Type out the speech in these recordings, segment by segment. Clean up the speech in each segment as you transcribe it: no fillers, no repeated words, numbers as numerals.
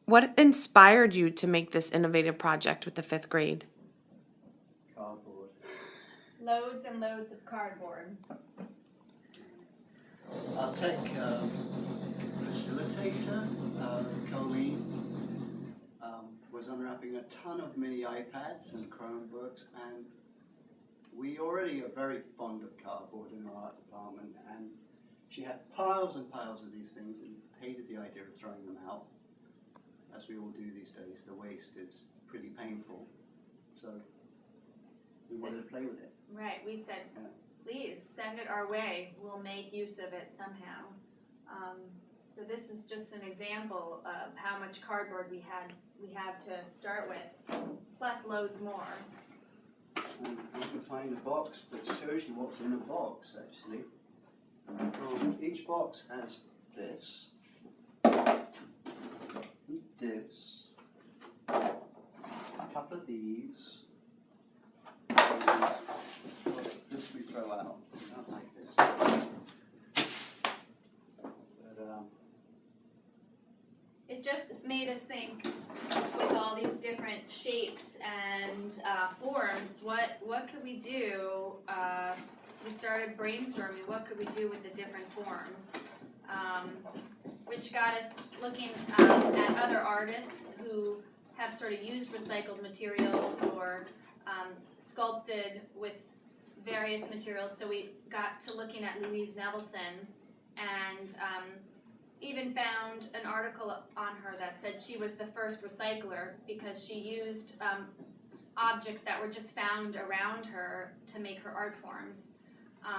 What inspired you to make this innovative project with the 5th grade? Cardboard. Loads and loads of cardboard. Our tech facilitator, Colleen, was unwrapping a ton of mini iPads and Chromebooks, and we already are very fond of cardboard in our art department, and she had piles and piles of these things and hated the idea of throwing them out. As we all do these days, the waste is pretty painful, so we wanted to play with it. Right, we said, please send it our way. We'll make use of it somehow. So this is just an example of how much cardboard we had to start with, plus loads more. And you can find a box that shows you what's in a box, actually. Each box has this, a couple of these, and this we throw out, not like this. But, It just made us think, with all these different shapes and forms, what could we do? We started brainstorming, what could we do with the different forms? Which got us looking at other artists who have sort of used recycled materials or sculpted with various materials. So we got to looking at Louise Nevelson, and even found an article on her that said she was the first recycler because she used objects that were just found around her to make her art forms.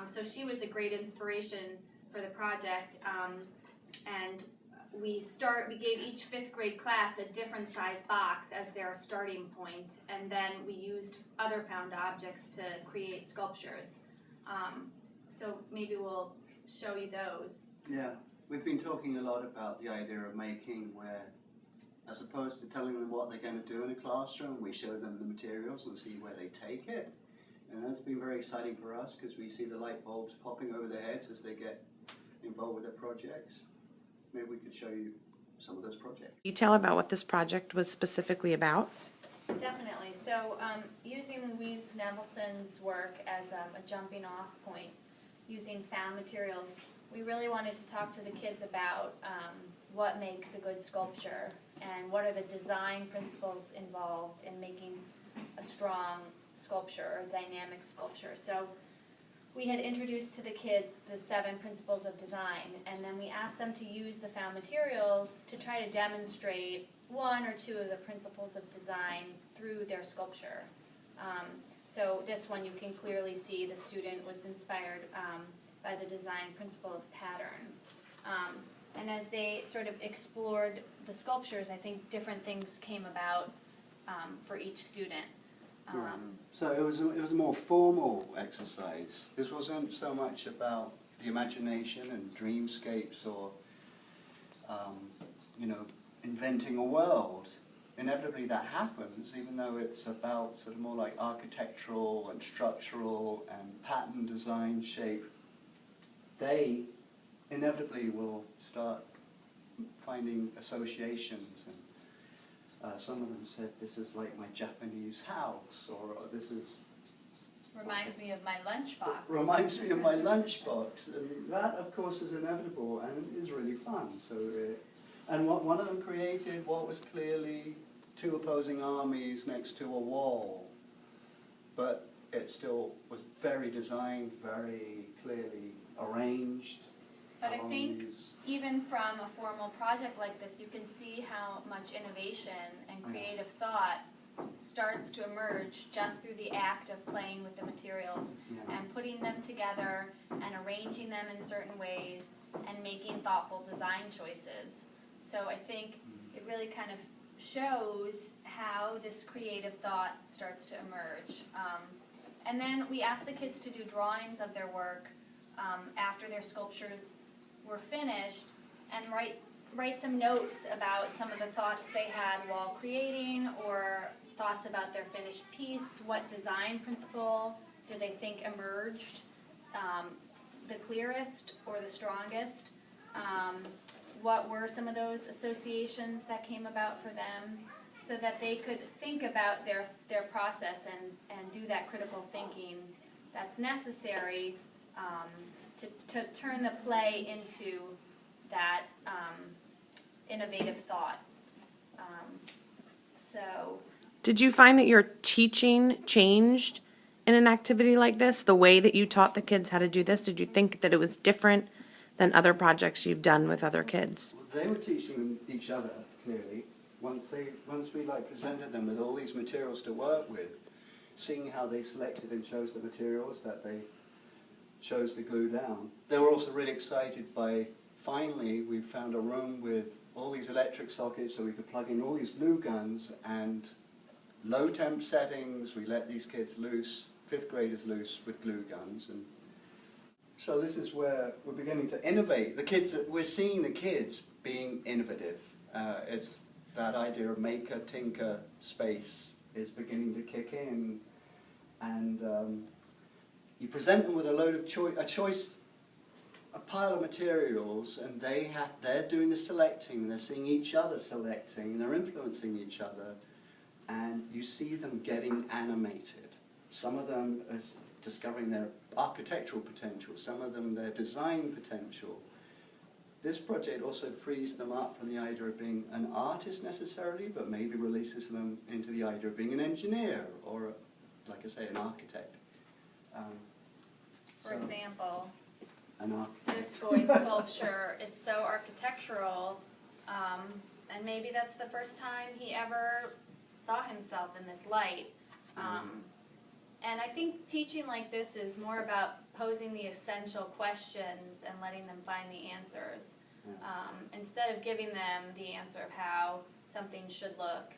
So she was a great inspiration for the project, and we gave each 5th grade class a different size box as their starting point, and then we used other found objects to create sculptures. So maybe we'll show you those. yeah, we've been talking a lot about the idea of making where, as opposed to telling them what they're going to do in a classroom, we show them the materials and see where they take it. And that's been very exciting for us because we see the light bulbs popping over their heads as they get involved with their projects. Maybe we could show you some of those projects. Detail about what this project was specifically about? Definitely. So using Louise Nevelson's work as a jumping off point, using found materials, we really wanted to talk to the kids about what makes a good sculpture and what are the design principles involved in making a strong sculpture or a dynamic sculpture. So we had introduced to the kids the 7 principles of design, and then we asked them to use the found materials to try to demonstrate 1 or 2 of the principles of design through their sculpture. So this one you can clearly see the student was inspired by the design principle of pattern. And as they sort of explored the sculptures, I think different things came about for each student. So it was a more formal exercise. This wasn't so much about the imagination and dreamscapes or inventing a world. Inevitably that happens, even though it's about sort of more like architectural and structural and pattern design shape. They inevitably will start finding associations, and some of them said, this is like my Japanese house, or this is... Reminds me of my lunchbox. Reminds me of my lunchbox, and that of course is inevitable and is really fun. So, and one of them created what was clearly 2 opposing armies next to a wall, but it still was very designed, very clearly arranged. But I think even from a formal project like this, you can see how much innovation and creative thought starts to emerge just through the act of playing with the materials and putting them together and arranging them in certain ways and making thoughtful design choices. So I think it really kind of shows how this creative thought starts to emerge. And then we asked the kids to do drawings of their work after their sculptures were finished, and write some notes about some of the thoughts they had while creating, or thoughts about their finished piece. What design principle do they think emerged the clearest or the strongest? what were some of those associations that came about for them, so that they could think about their process and do that critical thinking that's necessary to turn the play into that innovative thought. So. Did you find that your teaching changed in an activity like this? The way that you taught the kids how to do this? Did you think that it was different than other projects you've done with other kids? They were teaching them each other, clearly. Once we like presented them with all these materials to work with, seeing how they selected and chose the materials that they chose to glue down. They were also really excited by, finally, we found a room with all these electric sockets so we could plug in all these glue guns, and low temp settings. We let these kids loose, 5th graders loose with glue guns. And so this is where we're beginning to innovate. We're seeing the kids being innovative. It's that idea of maker, tinker space is beginning to kick in. And you present them with a load of a pile of materials, and they're doing the selecting, they're seeing each other selecting, and they're influencing each other, and you see them getting animated. Some of them as discovering their architectural potential, some of them their design potential. This project also frees them up from the idea of being an artist necessarily, but maybe releases them into the idea of being an engineer or, like I say, an architect. For example, an architect. this boy's sculpture is so architectural, and maybe that's the first time he ever saw himself in this light. And I think teaching like this is more about posing the essential questions and letting them find the answers, instead of giving them the answer of how something should look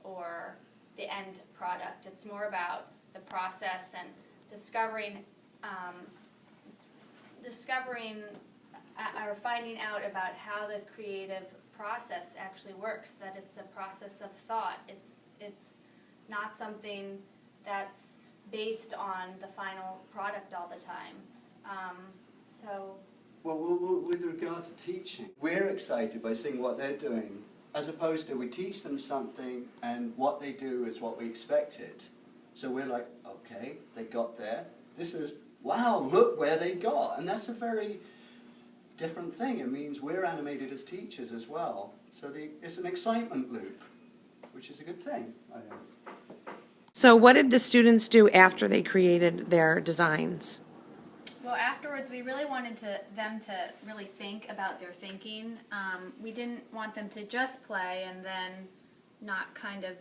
or the end product. It's more about the process and discovering or finding out about how the creative process actually works, that it's a process of thought. It's not something that's based on the final product all the time. Well, with regard to teaching, we're excited by seeing what they're doing, as opposed to we teach them something and what they do is what we expected. So we're like, okay, they got there. This is, wow, look where they got. And that's a very different thing. It means we're animated as teachers as well. So it's an excitement loop, which is a good thing, I think. So what did the students do after they created their designs? Well, afterwards, we really wanted them to really think about their thinking. We didn't want them to just play and then not kind of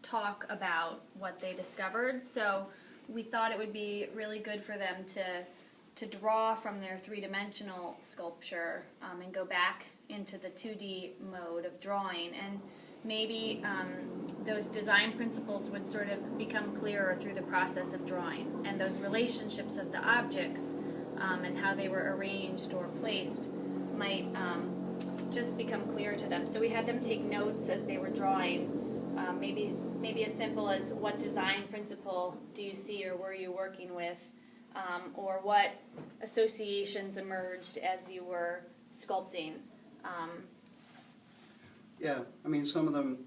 talk about what they discovered. So we thought it would be really good for them to draw from their three-dimensional sculpture and go back into the 2D mode of drawing. And maybe those design principles would sort of become clearer through the process of drawing, and those relationships of the objects and how they were arranged or placed might just become clear to them. So we had them take notes as they were drawing, maybe as simple as what design principle do you see or were you working with, or what associations emerged as you were sculpting. Yeah, I mean, some of them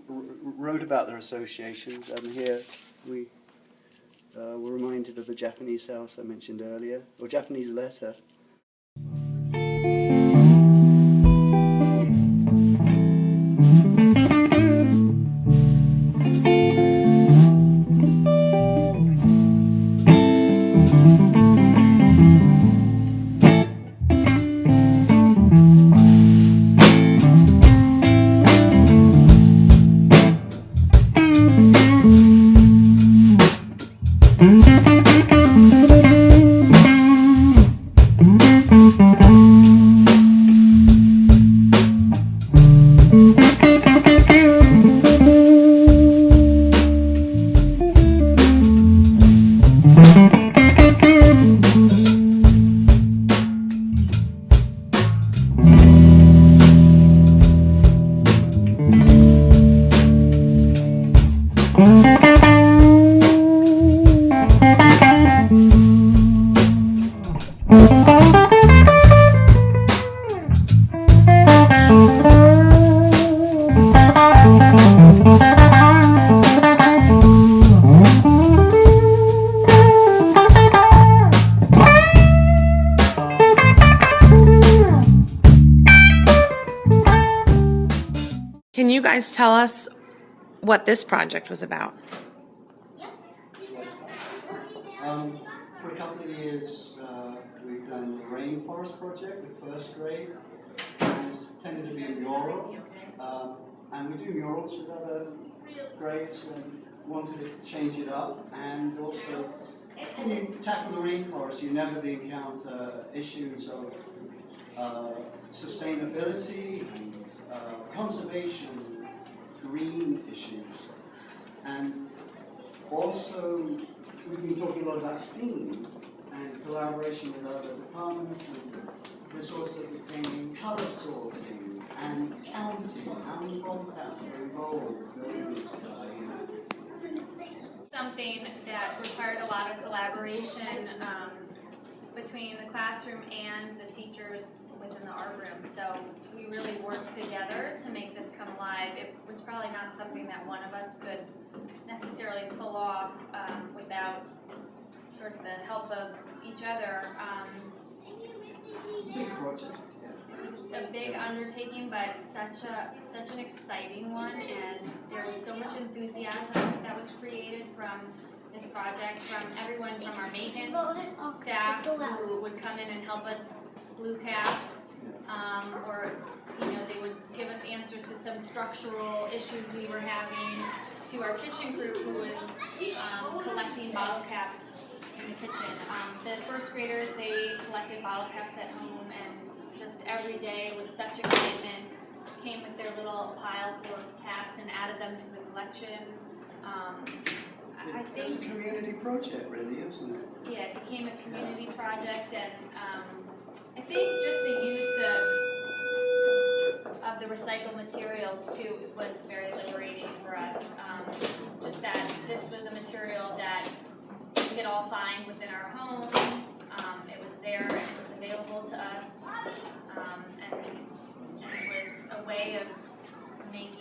wrote about their associations, and here we were reminded of the Japanese house I mentioned earlier, or Japanese letter. Can you guys tell us what this project was about? For a couple of years, we've done the Rainforest Project with first grade, and it's tended to be a mural. And we do murals with other grades and wanted to change it up. And also, when you tackle the rainforest, you inevitably encounter issues of sustainability and conservation, green issues. And also, we've been talking a lot about STEAM and collaboration with other departments, and this also became colour sorting and counting. How many concepts are involved building this Something that required a lot of collaboration between the classroom and the teachers within the art room. So we really worked together to make this come alive. It was probably not something that one of us could necessarily pull off without sort of the help of each other. big project? It was a big undertaking, but such an exciting one, and there was so much enthusiasm that was created from this project, from everyone from our maintenance staff who would come in and help us glue caps, or they would give us answers to some structural issues we were having, to our kitchen crew who was collecting bottle caps in the kitchen. The first graders, they collected bottle caps at home, and just every day with such excitement came with their little pile full of caps and added them to the collection. I think It's a community project, really, isn't it? yeah, it became a community project, and I think just the use of the recycled materials too was very liberating for us. Just that this was a material that we could all find within our home. It was there and it was available to us, and it was a way of making